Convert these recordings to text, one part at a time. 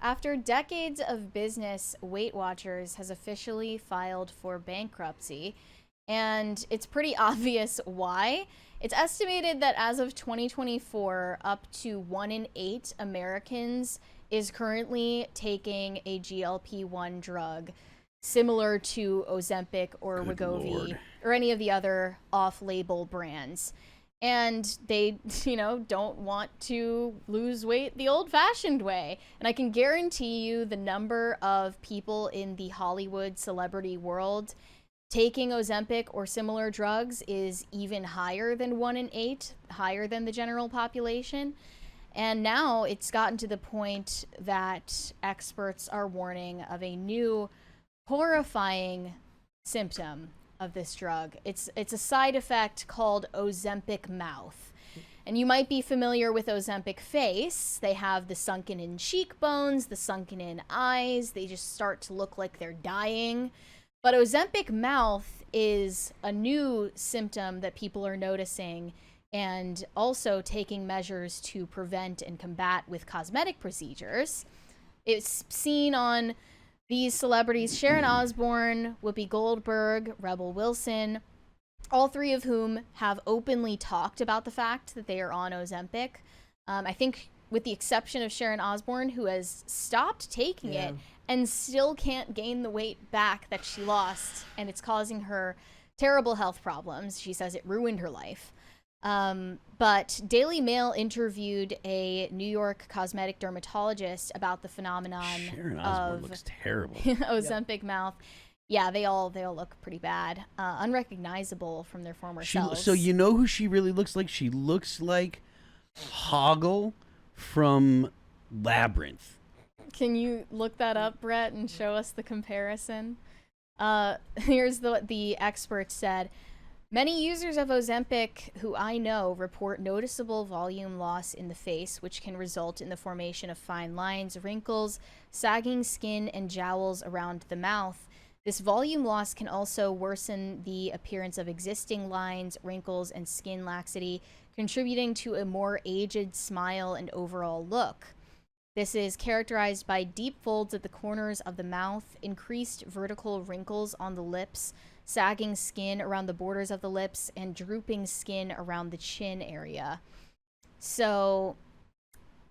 After decades of business, Weight Watchers has officially filed for bankruptcy, and it's pretty obvious why. It's estimated that as of 2024, up to 1 in 8 Americans is currently taking a GLP-1 drug similar to Ozempic or Good Wegovy Lord. or any of the other off-label brands. And they, don't want to lose weight the old-fashioned way. And I can guarantee you the number of people in the Hollywood celebrity world taking Ozempic or similar drugs is even higher than 1 in 8, higher than the general population. And now it's gotten to the point that experts are warning of a new horrifying symptom of this drug. It's a side effect called Ozempic mouth. And you might be familiar with Ozempic face. They have the sunken in cheekbones, the sunken in eyes. They just start to look like they're dying. But Ozempic mouth is a new symptom that people are noticing and also taking measures to prevent and combat with cosmetic procedures. It's seen on these celebrities: Sharon Osbourne, Whoopi Goldberg, Rebel Wilson, all three of whom have openly talked about the fact that they are on Ozempic. I think with the exception of Sharon Osbourne, who has stopped taking it and still can't gain the weight back that she lost, and it's causing her terrible health problems. She says it ruined her life. But Daily Mail interviewed a New York cosmetic dermatologist about the phenomenon Sharon Osbourne of looks terrible. Ozempic mouth. Yeah, they all look pretty bad, unrecognizable from their former selves. So you know who she really looks like? She looks like Hoggle from Labyrinth. Can you look that up, Brett, and show us the comparison? Here's the expert said. Many users of Ozempic who I know report noticeable volume loss in the face, which can result in the formation of fine lines, wrinkles, sagging skin, and jowls around the mouth. This volume loss can also worsen the appearance of existing lines, wrinkles, and skin laxity, contributing to a more aged smile and overall look. This is characterized by deep folds at the corners of the mouth, increased vertical wrinkles on the lips, sagging skin around the borders of the lips, and drooping skin around the chin area. So,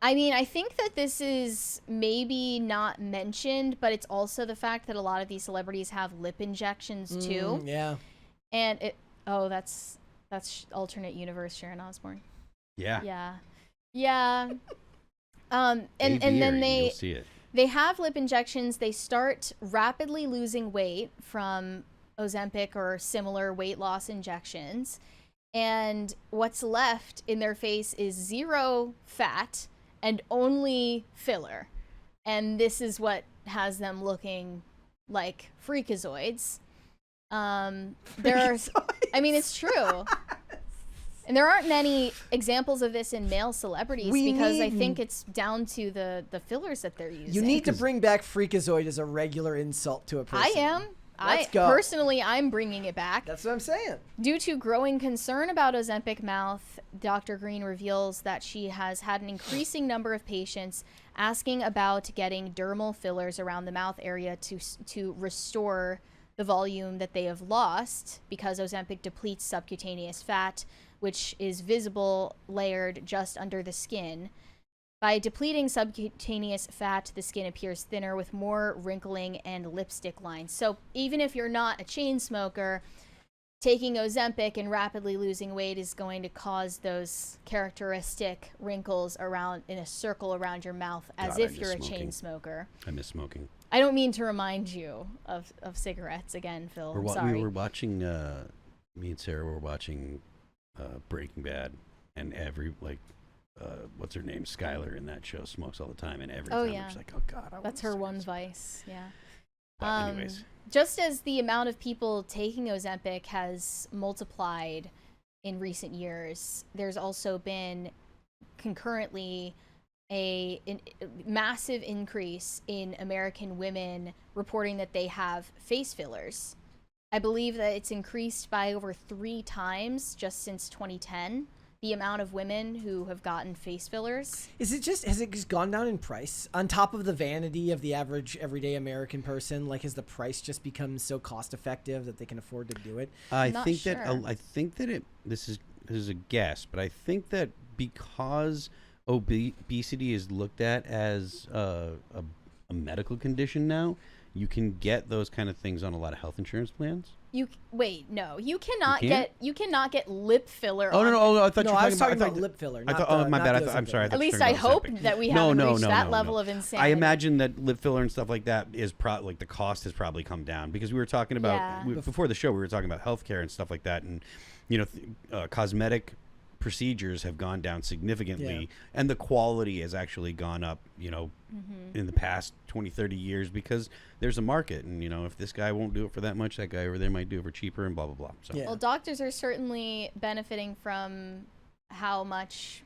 I mean, I think that this is maybe not mentioned, but it's also the fact that a lot of these celebrities have lip injections too. Yeah. And that's alternate universe Sharon Osbourne. Yeah. Yeah. And then you'll see it. they have lip injections. They start rapidly losing weight from Ozempic or similar weight loss injections. And what's left in their face is zero fat and only filler. And this is what has them looking like freakazoids. It's true. And there aren't many examples of this in male celebrities because I think it's down to the fillers that they're using. You need to bring back freakazoid as a regular insult to a person. I am. Let's go. Personally, I'm bringing it back. That's what I'm saying. Due to growing concern about Ozempic mouth, Dr. Green reveals that she has had an increasing number of patients asking about getting dermal fillers around the mouth area to restore the volume that they have lost, because Ozempic depletes subcutaneous fat, which is visible layered just under the skin. By depleting subcutaneous fat, the skin appears thinner with more wrinkling and lipstick lines. So even if you're not a chain smoker, taking Ozempic and rapidly losing weight is going to cause those characteristic wrinkles around in a circle around your mouth, as if you're a chain smoker. I miss smoking. I don't mean to remind you of cigarettes again, Phil. I'm sorry. We were watching, me and Sarah were watching Breaking Bad, and what's her name? Skylar in that show smokes all the time, and every time she's like, oh God, that's her one vice. Yeah. But anyways. Just as the amount of people taking Ozempic has multiplied in recent years, there's also been concurrently a massive increase in American women reporting that they have face fillers. I believe that it's increased by over 3 times just since 2010. the amount of women who have gotten face fillers. Has it just gone down in price on top of the vanity of the average everyday American person? Like, has the price just become so cost effective that they can afford to do it? I Not think sure. that this is a guess, but I think that because obesity is looked at as a medical condition now, you can get those kind of things on a lot of health insurance plans. You cannot can't? get lip filler. Oh on no! I thought No, you were I was talking I about thought- lip filler. I not thought. the- Oh my not bad. the I'm sorry. Ozempic. At least you were I talking about hope Ozempic. that we haven't reached that level no. of insanity. I imagine that lip filler and stuff like that is like the cost has probably come down because we were talking about Yeah. before the show. We were talking about healthcare and stuff like that, and cosmetic procedures have gone down significantly, and the quality has actually gone up. In the past 20, 30 years because there's a market, and if this guy won't do it for that much, that guy over there might do it for cheaper, and blah blah blah. So Yeah. Well, doctors are certainly benefiting from how much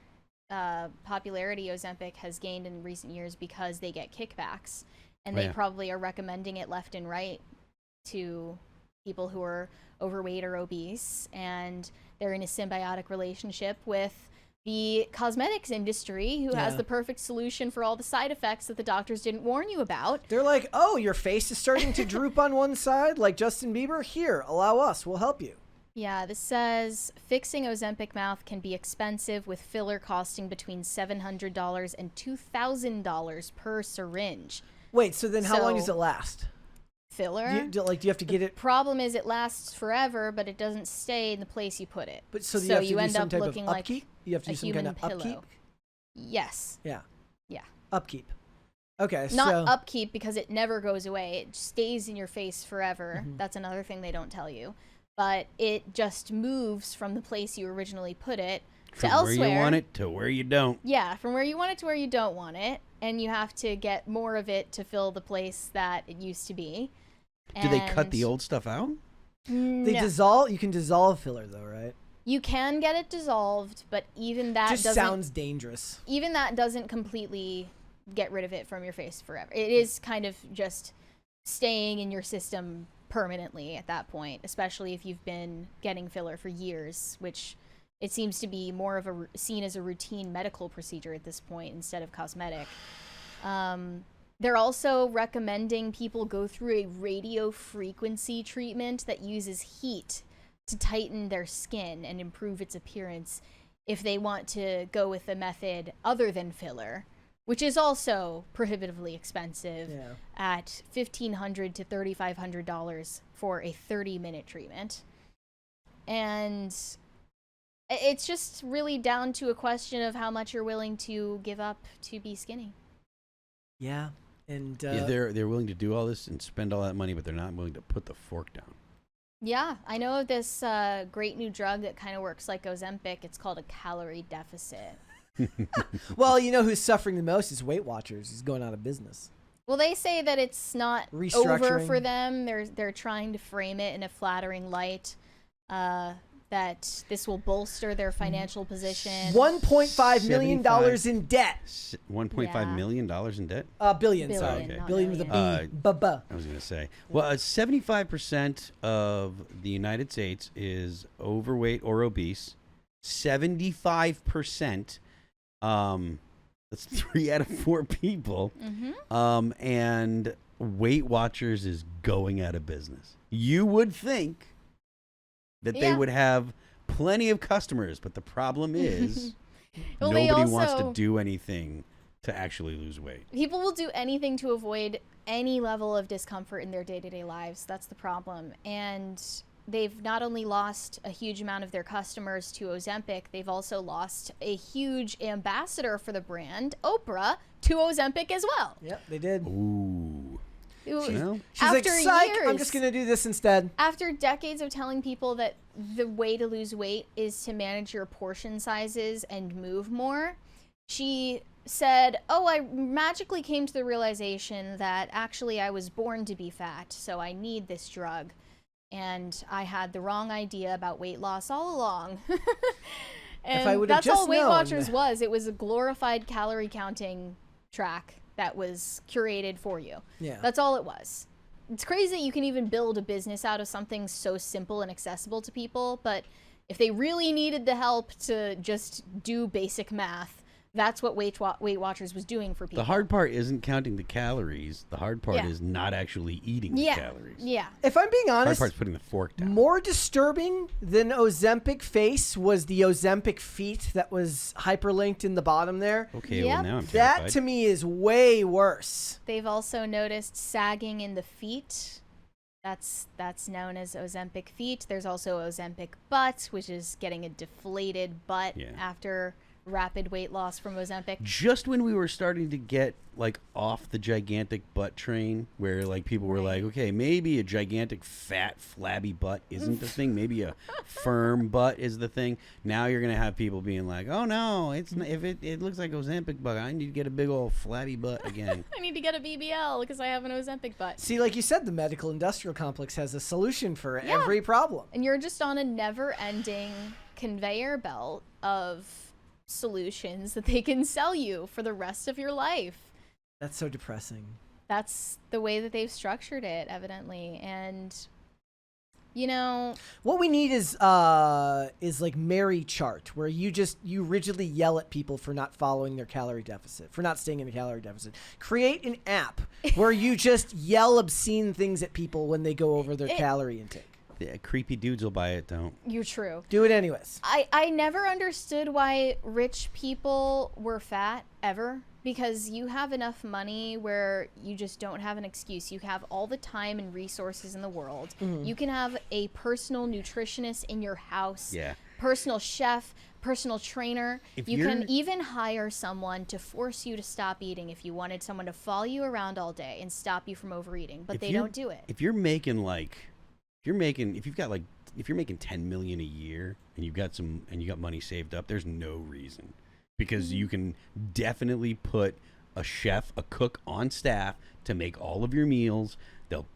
popularity Ozempic has gained in recent years because they get kickbacks, and they probably are recommending it left and right to people who are overweight or obese, and they're in a symbiotic relationship with the cosmetics industry, who has the perfect solution for all the side effects that the doctors didn't warn you about. They're like, oh, your face is starting to droop on one side like Justin Bieber? Here, allow us. We'll help you. Yeah, this says fixing Ozempic mouth can be expensive, with filler costing between $700 and $2,000 per syringe. Wait, so then how long does So- it last? Filler? Do you have to get it? Problem is, it lasts forever, but it doesn't stay in the place you put it. But so you have to do end some up type looking of like upkeep? You have to a do some kind human of upkeep? pillow. Yes. Yeah. Yeah. Upkeep. Okay, Not so upkeep, because it never goes away. It stays in your face forever. Mm-hmm. That's another thing they don't tell you. But it just moves from the place you originally put it to from elsewhere. where you want it to where you don't. Yeah, from where you want it to where you don't want it. And you have to get more of it to fill the place that it used to be. Do they cut the old stuff out? they No. dissolve. You can dissolve filler though, right? You can get it dissolved, but even that Just doesn't sounds dangerous. even that doesn't completely get rid of it from your face forever. It is kind of just staying in your system permanently at that point, especially if you've been getting filler for years, which it seems to be more of seen as a routine medical procedure at this point instead of cosmetic. They're also recommending people go through a radio frequency treatment that uses heat to tighten their skin and improve its appearance if they want to go with a method other than filler, which is also prohibitively expensive at $1,500 to $3,500 for a 30-minute treatment. And it's just really down to a question of how much you're willing to give up to be skinny. Yeah. And They're willing to do all this and spend all that money, but they're not willing to put the fork down. Yeah, I know of this great new drug that kind of works like Ozempic. It's called a calorie deficit. well, you know who's suffering the most is Weight Watchers. He's going out of business. Well, they say that it's not over Restructuring. for them. They're trying to frame it in a flattering light, that this will bolster their financial position. $1.5 million in debt. $1.5 million in debt? Billion, sorry. Billion, not Billion with a B. million. Buh-buh. I was going to say. Well, 75% of the United States is overweight or obese. 75%. That's 3 out of 4 people. Mm-hmm. And Weight Watchers is going out of business. You would think that they would have plenty of customers, but the problem is Well, they nobody wants to also- do anything to actually lose weight. People will do anything to avoid any level of discomfort in their day-to-day lives. That's the problem. And they've not only lost a huge amount of their customers to Ozempic, they've also lost a huge ambassador for the brand, Oprah, to Ozempic as well. Yep, they did. Ooh. Who- She's like, after psych, I'm years- just going to do this instead. After decades of telling people that the way to lose weight is to manage your portion sizes and move more, she said, "Oh, I magically came to the realization that actually I was born to be fat, so I need this drug. And I had the wrong idea about weight loss all along." And I would've that's all just Weight known. Watchers was. It was a glorified calorie counting track that was curated for you. Yeah. That's all it was. It's crazy that you can even build a business out of something so simple and accessible to people, but if they really needed the help to just do basic math, that's what Weight Watchers was doing for people. The hard part isn't counting the calories. The hard part is not actually eating the calories. Yeah. If I'm being The hard honest, part's putting the fork down. more disturbing than Ozempic face was the Ozempic feet that was hyperlinked in the bottom there. Okay, Yep. well, now I'm That terrified. to me is way worse. They've also noticed sagging in the feet. That's known as Ozempic feet. There's also Ozempic butt, which is getting a deflated butt after rapid weight loss from Ozempic. Just when we were starting to get like off the gigantic butt train, where like people were like, okay, maybe a gigantic fat flabby butt isn't the thing, maybe a firm butt is the thing. Now you're gonna have people being like, oh no, it's if it looks like Ozempic butt, I need to get a big old flabby butt again. I need to get a BBL because I have an Ozempic butt. See, like you said, the medical industrial complex has a solution for every problem. And you're just on a never-ending conveyor belt of solutions that they can sell you for the rest of your life. That's so depressing. That's the way that they've structured it, evidently. And you know, what we need is like Mary chart, where you rigidly yell at people for not following their calorie deficit, for not staying in a calorie deficit. Create an app where you just yell obscene things at people when they go over their calorie intake. Yeah, creepy dudes will buy it, don't. You're true. Do it anyways. I never understood why rich people were fat ever, because you have enough money where you just don't have an excuse. You have all the time and resources in the world. You can have a personal nutritionist in your house, personal chef, personal trainer. You can even hire someone to force you to stop eating if you wanted someone to follow you around all day and stop you from overeating, but they don't do it. If you're making if you're making 10 million a year and you got money saved up, there's no reason, because you can definitely put a chef, a cook on staff to make all of your meals. They'll,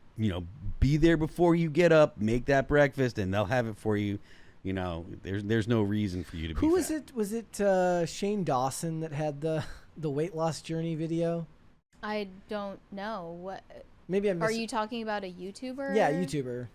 be there before you get up, make that breakfast, and they'll have it for you. There's no reason for you to be Who fat. was it Shane Dawson that had the weight loss journey video? I don't know. What? Maybe I missed. Are you talking about a YouTuber? Yeah, YouTuber.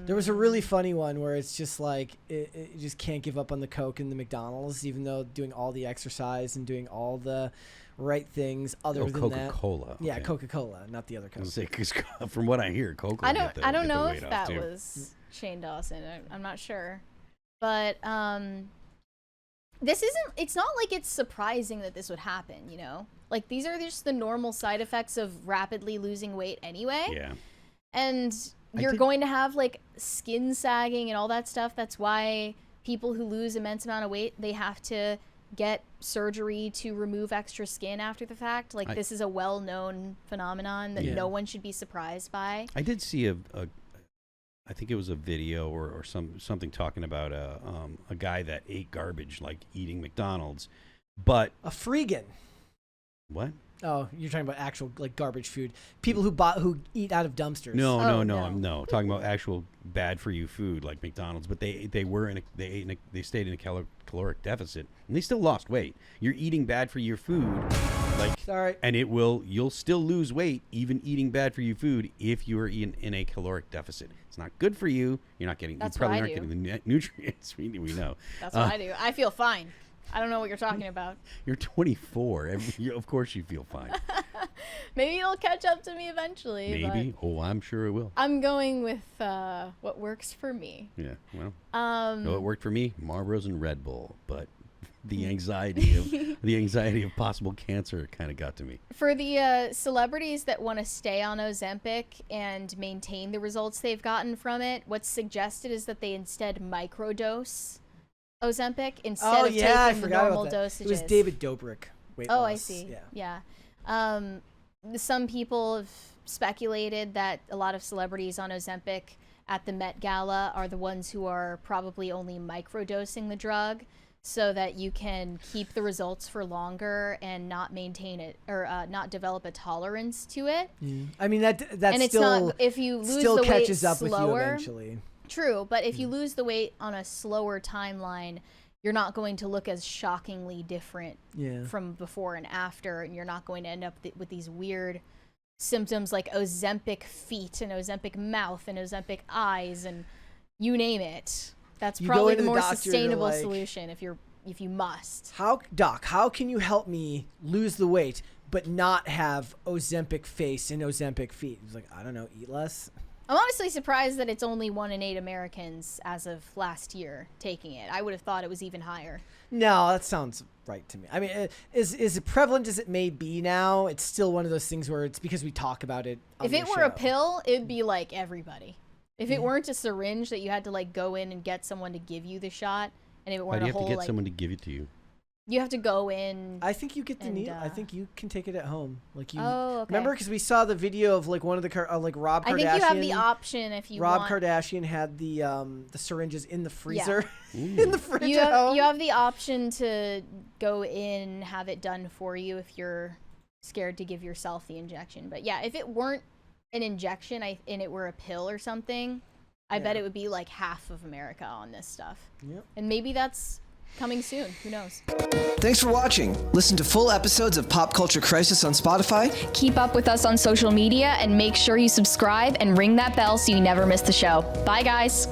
There was a really funny one where it's just like it just can't give up on the Coke and the McDonald's, even though doing all the exercise and doing all the right things other than Coca-Cola. that. Yeah, Coca-Cola, not the other Coke. Because from what I hear, Coca. I don't know if that was Shane Dawson. I'm not sure, but this isn't. It's not like it's surprising that this would happen. Like these are just the normal side effects of rapidly losing weight anyway. Yeah, and you're going to have like skin sagging and all that stuff. That's why people who lose immense amount of weight, they have to get surgery to remove extra skin after the fact. Like this is a well-known phenomenon that no one should be surprised by. I did see I think it was a video or something talking about a guy that ate garbage, like eating McDonald's, but a freegan. What? Oh, you're talking about actual like garbage food. People who eat out of dumpsters. No. I'm talking about actual bad for you food like McDonald's. But they stayed in a caloric deficit and they still lost weight. You're eating bad for your food, sorry, and you'll still lose weight even eating bad for you food if you are in a caloric deficit. It's not good for you. You're not getting. You probably aren't getting the nutrients. We know. That's what I do. I feel fine. I don't know what you're talking about. You're 24. Of course you feel fine. Maybe it'll catch up to me eventually. Maybe. Oh, I'm sure it will. I'm going with what works for me. Yeah. Well, it worked for me. Marlboros and Red Bull, but the anxiety of possible cancer kind of got to me. For the celebrities that want to stay on Ozempic and maintain the results they've gotten from it, what's suggested is that they instead microdose Ozempic instead of taking the normal dosages. It was David Dobrik. Weight loss. I see. Yeah. Some people have speculated that a lot of celebrities on Ozempic at the Met Gala are the ones who are probably only microdosing the drug so that you can keep the results for longer and not maintain it or not develop a tolerance to it. I mean that and it's still not, if you lose still the catches weight up slower, with you eventually. True, but if you lose the weight on a slower timeline, you're not going to look as shockingly different from before and after, and you're not going to end up with these weird symptoms like Ozempic feet and Ozempic mouth and Ozempic eyes and you name it. That's You go probably into the the more doctor, you're sustainable like, solution if you must. How can you help me lose the weight but not have Ozempic face and Ozempic feet? He's like, I don't know, eat less. I'm honestly surprised that it's only 1 in 8 Americans as of last year taking it. I would have thought it was even higher. No, that sounds right to me. I mean, is it prevalent as it may be now? It's still one of those things where it's because we talk about it on If the it were a show. pill, it'd be like everybody. If it weren't a syringe that you had to like go in and get someone to give you the shot, and if it Why weren't do you a have whole to get like, someone to give it to you? you have to go in. I think you get the And, needle. I think you can take it at home. Like you. Oh, okay. Remember, because we saw the video of like one of the like Rob Kardashian. I think you have the option if you Rob want. Kardashian had the syringes in the freezer, Ooh. in the fridge at home. You have the option to go in and have it done for you if you're scared to give yourself the injection. But yeah, if it weren't an injection and it were a pill or something, I bet it would be like half of America on this stuff. Yep. And maybe that's coming soon. Who knows? Thanks for watching. Listen to full episodes of Pop Culture Crisis on Spotify. Keep up with us on social media and make sure you subscribe and ring that bell so you never miss the show. Bye, guys.